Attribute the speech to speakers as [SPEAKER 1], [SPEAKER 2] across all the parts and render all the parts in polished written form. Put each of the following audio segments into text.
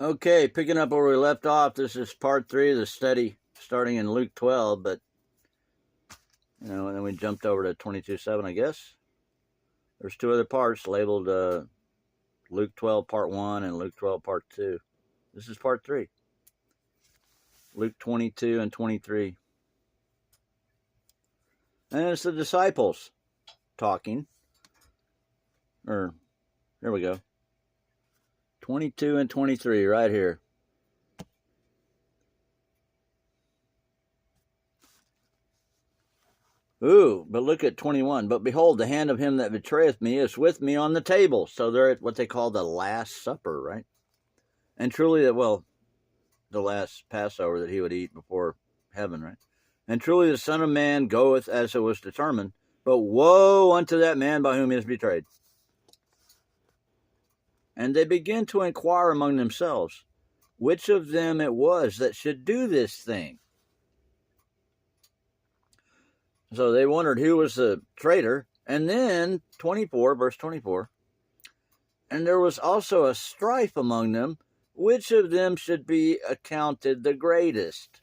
[SPEAKER 1] Okay, picking up where we left off, this is part 3 of the study, starting in Luke 12, but, and then we jumped over to 22:7, I guess. There's 2 other parts labeled Luke 12 part 1 and Luke 12 part 2. This is part 3. Luke 22 and 23. And it's the disciples talking. Here we go. 22 and 23, right here. Ooh, but look at 21. But behold, the hand of him that betrayeth me is with me on the table. So they're at what they call the Last Supper, right? And truly, the last Passover that he would eat before heaven, right? And truly the Son of Man goeth as it was determined, but woe unto that man by whom he is betrayed. And they begin to inquire among themselves, which of them it was that should do this thing. So they wondered who was the traitor. And then 24, verse 24, and there was also a strife among them, which of them should be accounted the greatest.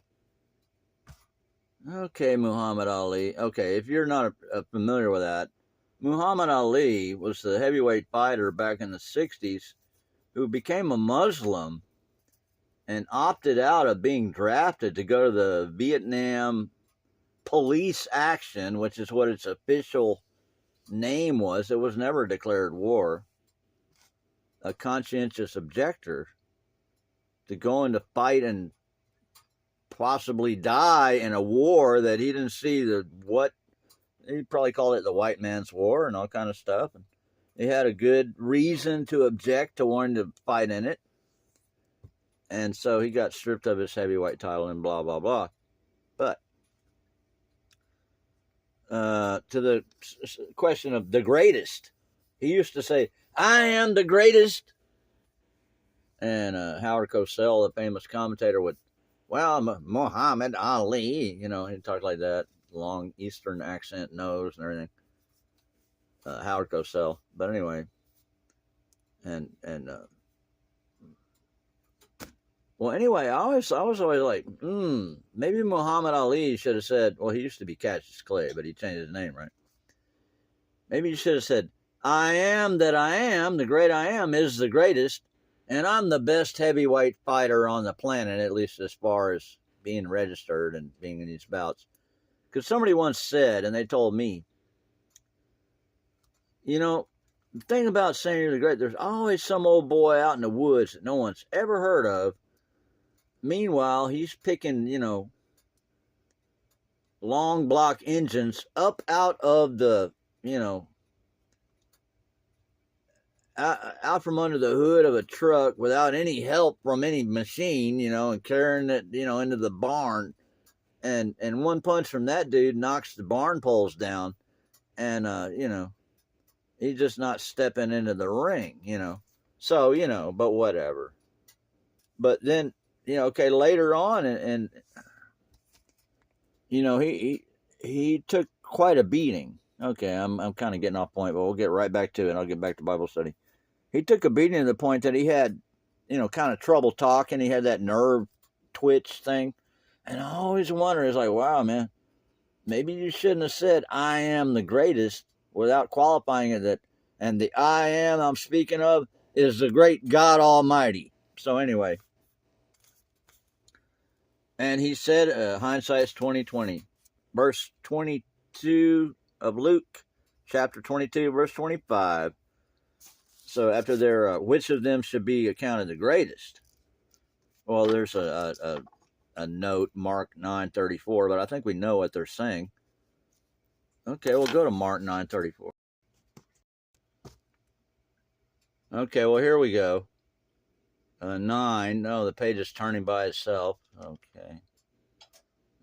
[SPEAKER 1] Okay, Muhammad Ali. Okay, if you're not familiar with that, Muhammad Ali was the heavyweight fighter back in the 60s who became a Muslim and opted out of being drafted to go to the Vietnam Police Action, which is what its official name was. It was never declared war. A conscientious objector to go into fight and possibly die in a war that he didn't see he probably called it the white man's war and all kind of stuff. And he had a good reason to object to wanting to fight in it. And so he got stripped of his heavyweight title and blah, blah, blah. But to the question of the greatest, he used to say, I am the greatest. And Howard Cosell, the famous commentator, would, well, Muhammad Ali, he talked like that, long Eastern accent, nose and everything. Howard Cosell. But anyway, well, anyway, I was always like, maybe Muhammad Ali should have said, well, he used to be Cassius Clay, but he changed his name, right? Maybe he should have said, I am that I am, the great I am is the greatest, and I'm the best heavyweight fighter on the planet, at least as far as being registered and being in these bouts. Because somebody once said, and they told me, the thing about saying you're the great, there's always some old boy out in the woods that no one's ever heard of. Meanwhile, he's picking, long block engines up out of the, out from under the hood of a truck without any help from any machine, and carrying it, into the barn. And one punch from that dude knocks the barn poles down. And, he's just not stepping into the ring, So, but whatever. But then, okay, later on, and he took quite a beating. Okay, I'm kind of getting off point, but we'll get right back to it. I'll get back to Bible study. He took a beating to the point that he had, kind of trouble talking. He had that nerve twitch thing. And I always wonder, it's like, wow, man, maybe you shouldn't have said, I am the greatest without qualifying it. And the I am I'm speaking of is the great God Almighty. So anyway. And he said, hindsight's 2020. Verse 22 of Luke, chapter 22, verse 25. So after their, which of them should be accounted the greatest? Well, there's a note, Mark 9:34, but I think we know what they're saying. Okay, we'll go to Mark 9:34. Okay, well, here we go. 9. No, the page is turning by itself. Okay.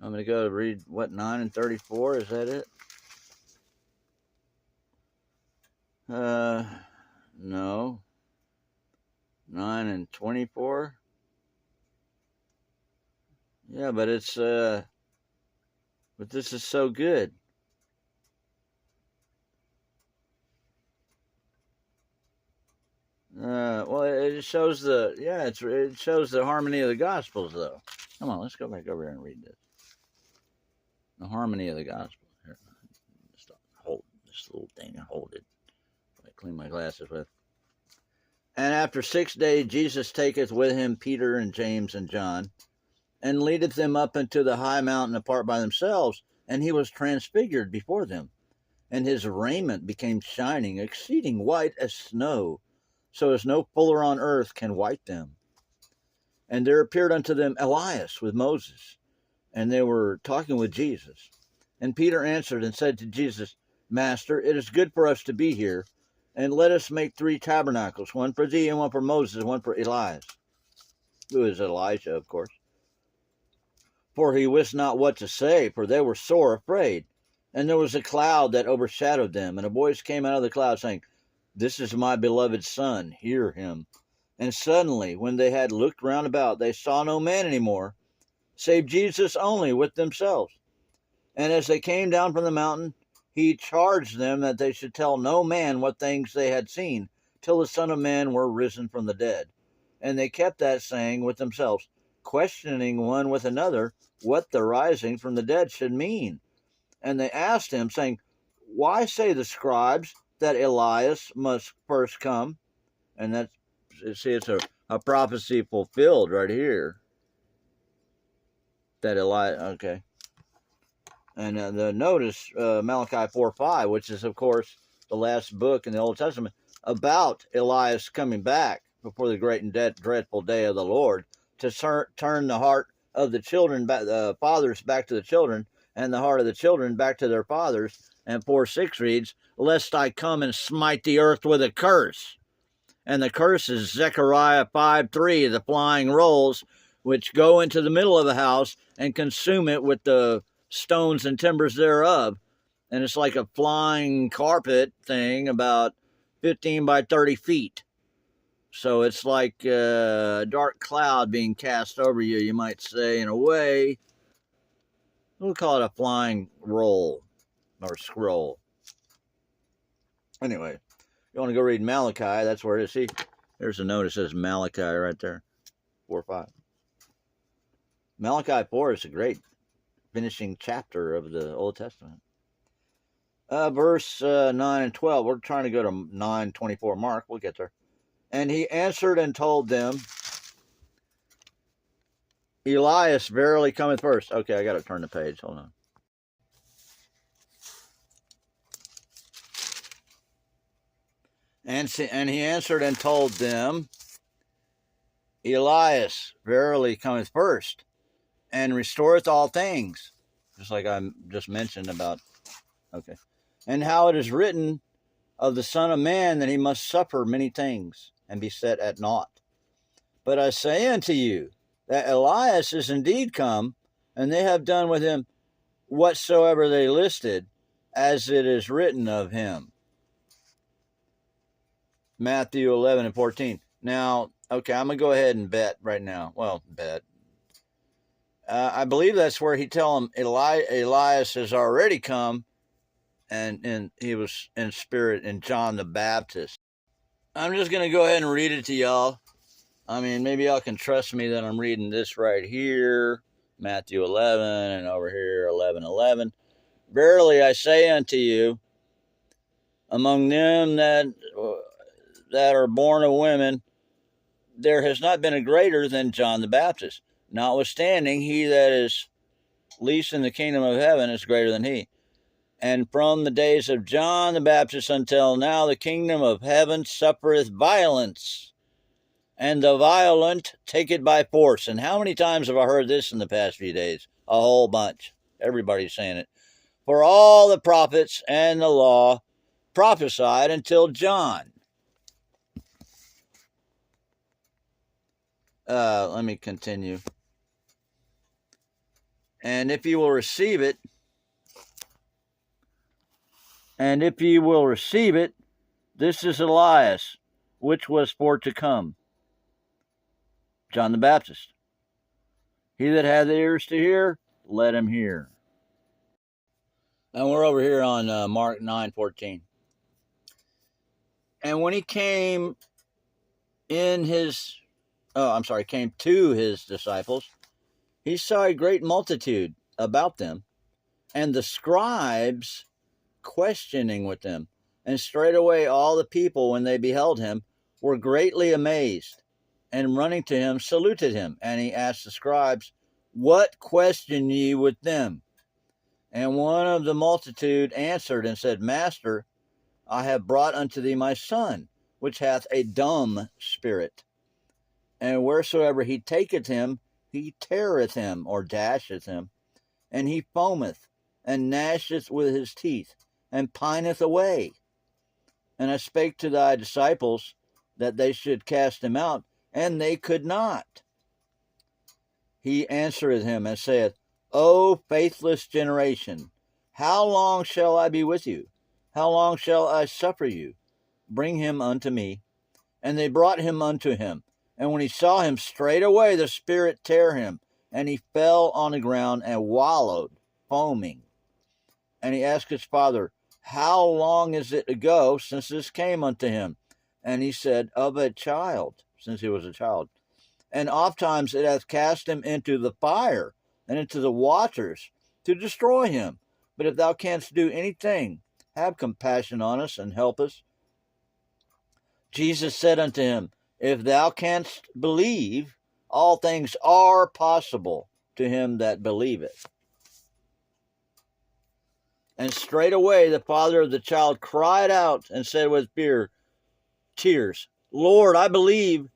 [SPEAKER 1] I'm going to go read, 9 and 34? Is that it? No. 9 and 24? Yeah, but it's, but this is so good. Well, it shows the it shows the harmony of the Gospels, though. Come on, let's go back over here and read this. The harmony of the Gospel. Here, just hold this little thing and hold it. I clean my glasses with. And after 6 days, Jesus taketh with him Peter and James and John, and leadeth them up into the high mountain apart by themselves, and he was transfigured before them. And his raiment became shining, exceeding white as snow, so as no fuller on earth can white them. And there appeared unto them Elias with Moses, and they were talking with Jesus. And Peter answered and said to Jesus, Master, it is good for us to be here, and let us make 3 tabernacles, one for thee, and one for Moses, and one for Elias, who is Elijah, of course. For he wist not what to say, for they were sore afraid. And there was a cloud that overshadowed them, and a voice came out of the cloud, saying, This is my beloved Son, hear him. And suddenly, when they had looked round about, they saw no man any more, save Jesus only with themselves. And as they came down from the mountain, he charged them that they should tell no man what things they had seen, till the Son of Man were risen from the dead. And they kept that saying with themselves, questioning one with another what the rising from the dead should mean. And they asked him, saying, Why say the scribes that Elias must first come? And that's, see, it's a prophecy fulfilled right here. That Elias, okay. And notice Malachi 4:5, which is, of course, the last book in the Old Testament, about Elias coming back before the great and dreadful day of the Lord, to turn the heart of the children, the fathers back to the children, and the heart of the children back to their fathers. And 4:6 reads, Lest I come and smite the earth with a curse. And the curse is Zechariah 5:3, the flying rolls, which go into the middle of the house and consume it with the stones and timbers thereof. And it's like a flying carpet thing, about 15 by 30 feet. So it's like a dark cloud being cast over you, you might say, in a way. We'll call it a flying roll or scroll. Anyway, you want to go read Malachi, that's where it is. See, there's a note that says Malachi right there, 4:5. Malachi 4 is a great finishing chapter of the Old Testament. Verse 9 and 12. We're trying to go to 9:24 mark. We'll get there. And he answered and told them, Elias verily cometh first. Okay, I got to turn the page. Hold on. And he answered and told them, Elias verily cometh first, and restoreth all things. Just like I just mentioned about, okay. And how it is written of the Son of Man that he must suffer many things, and be set at naught. But I say unto you, that Elias is indeed come, and they have done with him whatsoever they listed, as it is written of him. Matthew 11 and 14. Now, okay, I'm going to go ahead and bet right now. Well, bet. I believe that's where he tell him Elias has already come, and he was in spirit in John the Baptist. I'm just going to go ahead and read it to y'all. I mean, maybe y'all can trust me that I'm reading this right here, Matthew 11, and over here, 11:11. Verily I say unto you, among them that are born of women, there has not been a greater than John the Baptist. Notwithstanding, he that is least in the kingdom of heaven is greater than he. And from the days of John the Baptist until now, the kingdom of heaven suffereth violence, and the violent take it by force. And how many times have I heard this in the past few days? A whole bunch. Everybody's saying it. For all the prophets and the law prophesied until John. Let me continue. And if you will receive it, this is Elias, which was for to come. John the Baptist. He that hath ears to hear, let him hear. And we're over here on Mark 9:14. And when he came came to his disciples, he saw a great multitude about them, and the scribes questioning with them. And straightway all the people, when they beheld him, were greatly amazed, and running to him, saluted him. And he asked the scribes, What question ye with them? And one of the multitude answered and said, Master, I have brought unto thee my son, which hath a dumb spirit. And wheresoever he taketh him, he teareth him, or dasheth him, and he foameth, and gnasheth with his teeth, and pineth away. And I spake to thy disciples that they should cast him out, and they could not. He answereth him and saith, O faithless generation, how long shall I be with you? How long shall I suffer you? Bring him unto me. And they brought him unto him. And when he saw him, straightway the spirit tear him, and he fell on the ground and wallowed, foaming. And he asked his father, How long is it ago since this came unto him? And he said, Of a child, since he was a child. And ofttimes it hath cast him into the fire and into the waters to destroy him. But if thou canst do anything, have compassion on us and help us. Jesus said unto him, If thou canst believe, all things are possible to him that believeth. And straightway the father of the child cried out and said with tears, Lord, I believe,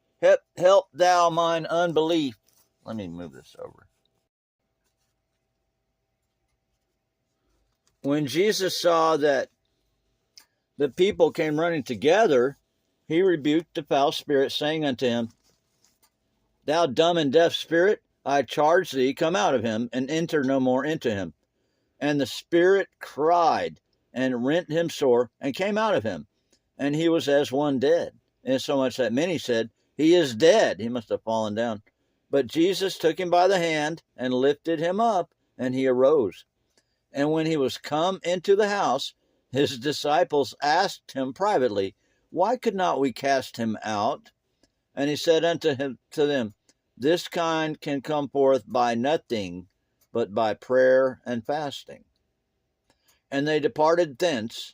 [SPEAKER 1] help thou mine unbelief. Let me move this over. When Jesus saw that the people came running together, he rebuked the foul spirit, saying unto him, Thou dumb and deaf spirit, I charge thee, come out of him, and enter no more into him. And the spirit cried, and rent him sore, and came out of him. And he was as one dead, insomuch that many said, He is dead, he must have fallen down. But Jesus took him by the hand, and lifted him up, and he arose. And when he was come into the house, his disciples asked him privately, Why could not we cast him out? And he said unto them, This kind can come forth by nothing but by prayer and fasting. And they departed thence,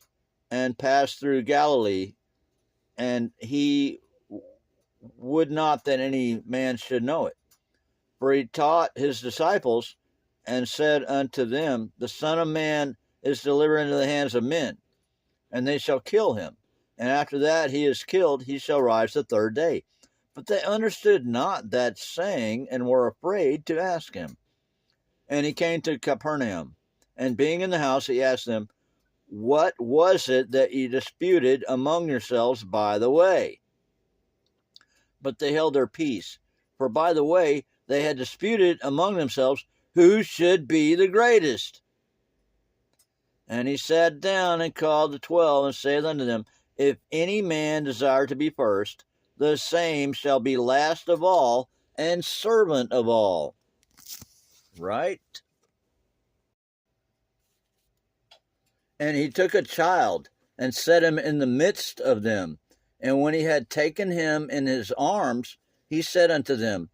[SPEAKER 1] and passed through Galilee, and he would not that any man should know it. For he taught his disciples, and said unto them, The Son of Man is delivered into the hands of men, and they shall kill him. And after that he is killed, he shall rise the third day. But they understood not that saying, and were afraid to ask him. And he came to Capernaum, and being in the house, he asked them, What was it that ye disputed among yourselves by the way? But they held their peace, for by the way they had disputed among themselves who should be the greatest. And he sat down and called the 12, and saith unto them, If any man desire to be first, the same shall be last of all, and servant of all. Right? And he took a child, and set him in the midst of them. And when he had taken him in his arms, he said unto them,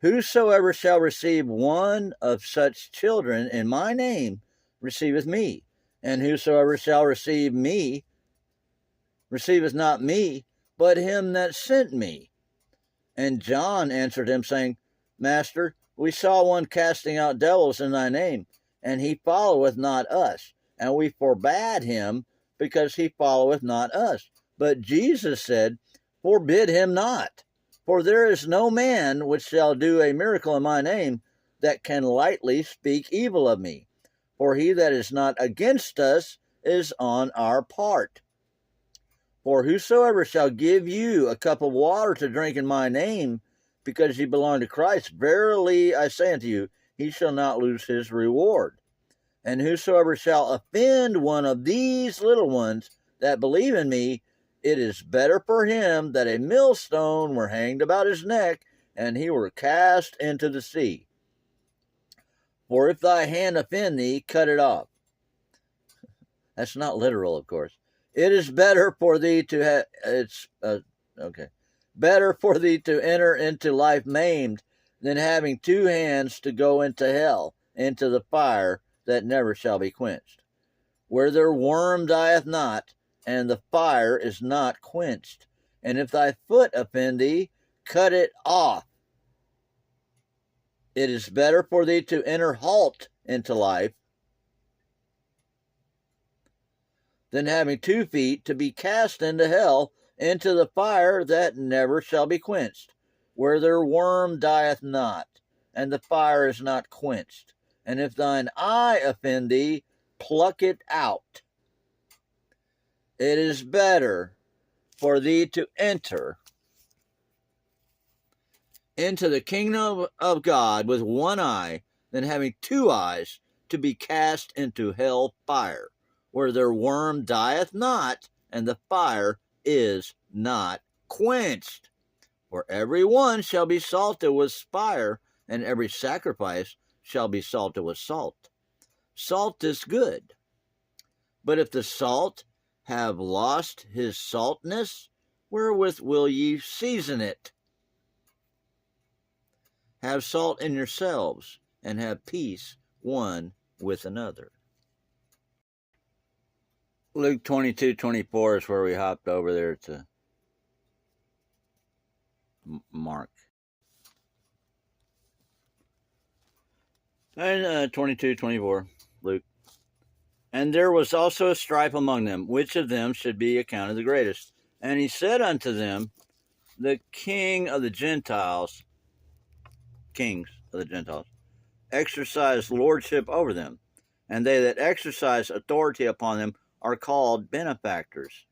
[SPEAKER 1] Whosoever shall receive one of such children in my name receiveth me, and whosoever shall receive me receiveth not me, but him that sent me. And John answered him, saying, Master, we saw one casting out devils in thy name, and he followeth not us, and we forbade him, because he followeth not us. But Jesus said, Forbid him not. For there is no man which shall do a miracle in my name that can lightly speak evil of me. For he that is not against us is on our part. For whosoever shall give you a cup of water to drink in my name, because ye belong to Christ, verily I say unto you, he shall not lose his reward. And whosoever shall offend one of these little ones that believe in me, it is better for him that a millstone were hanged about his neck, and he were cast into the sea. For if thy hand offend thee, cut it off. That's not literal, of course. It is better for thee to have okay. better for thee to enter into life maimed than having 2 hands to go into hell, into the fire that never shall be quenched, where their worm dieth not, and the fire is not quenched. And if thy foot offend thee, cut it off. It is better for thee to enter halt into life than having 2 feet to be cast into hell, into the fire that never shall be quenched, where their worm dieth not, and the fire is not quenched. And if thine eye offend thee, pluck it out. It is better for thee to enter into the kingdom of God with 1 eye than having 2 eyes to be cast into hell fire, where their worm dieth not, and the fire is not quenched. For every one shall be salted with fire, and every sacrifice shall be salted with salt. Salt is good, but if the salt have lost his saltness, wherewith will ye season it? Have salt in yourselves, and have peace one with another. Luke 22:24 is where we hopped over there to Mark. And 22:24, Luke. And there was also a strife among them, which of them should be accounted the greatest. And he said unto them, the kings of the Gentiles, exercise lordship over them, and they that exercise authority upon them are called benefactors.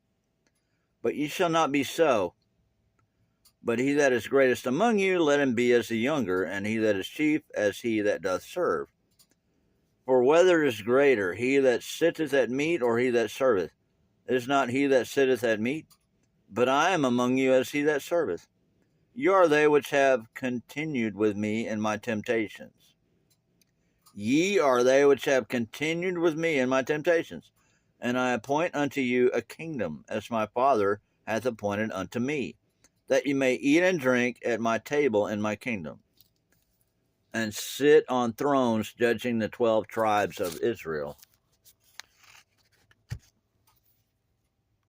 [SPEAKER 1] But ye shall not be so. But he that is greatest among you, let him be as the younger, and he that is chief as he that doth serve. For whether is greater, he that sitteth at meat, or he that serveth? Is not he that sitteth at meat? But I am among you as he that serveth. You are they which have continued with me in my temptations. Ye are they which have continued with me in my temptations. And I appoint unto you a kingdom, as my Father hath appointed unto me, that ye may eat and drink at my table in my kingdom, and sit on thrones judging the 12 tribes of Israel.